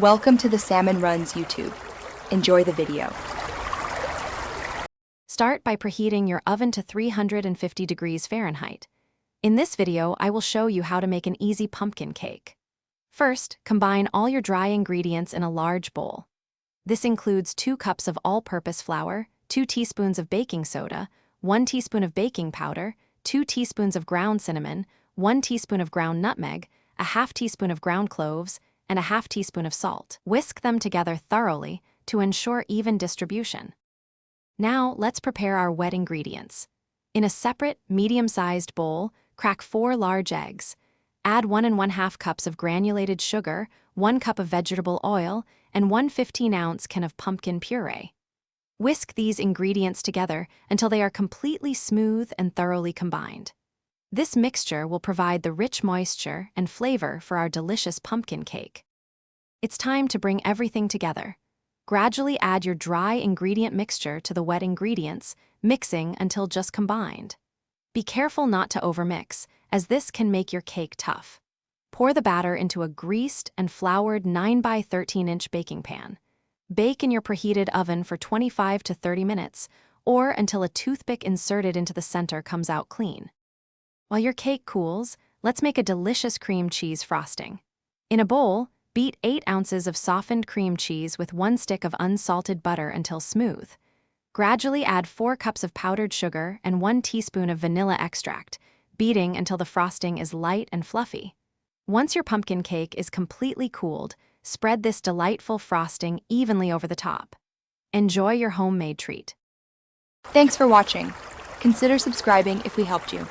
Welcome to the Salmon Runs YouTube. Enjoy the video. Start by preheating your oven to 350 degrees Fahrenheit. In this video, I will show you how to make an easy pumpkin cake. First, combine all your dry ingredients in a large bowl. This includes 2 cups of all-purpose flour, 2 teaspoons of baking soda, 1 teaspoon of baking powder, 2 teaspoons of ground cinnamon, 1 teaspoon of ground nutmeg, a half teaspoon of ground cloves, and a half teaspoon of salt. Whisk them together thoroughly to ensure even distribution. Now, let's prepare our wet ingredients. In a separate, medium-sized bowl, crack 4 large eggs. Add 1 1/2 cups of granulated sugar, 1 cup of vegetable oil, and 1 15-ounce can of pumpkin puree. Whisk these ingredients together until they are completely smooth and thoroughly combined. This mixture will provide the rich moisture and flavor for our delicious pumpkin cake. It's time to bring everything together. Gradually add your dry ingredient mixture to the wet ingredients, mixing until just combined. Be careful not to overmix, as this can make your cake tough. Pour the batter into a greased and floured 9 by 13-inch baking pan. Bake in your preheated oven for 25 to 30 minutes, or until a toothpick inserted into the center comes out clean. While your cake cools, let's make a delicious cream cheese frosting. In a bowl, beat 8 ounces of softened cream cheese with 1 stick of unsalted butter until smooth. Gradually add 4 cups of powdered sugar and 1 teaspoon of vanilla extract, beating until the frosting is light and fluffy. Once your pumpkin cake is completely cooled, spread this delightful frosting evenly over the top. Enjoy your homemade treat. Thanks for watching. Consider subscribing if we helped you.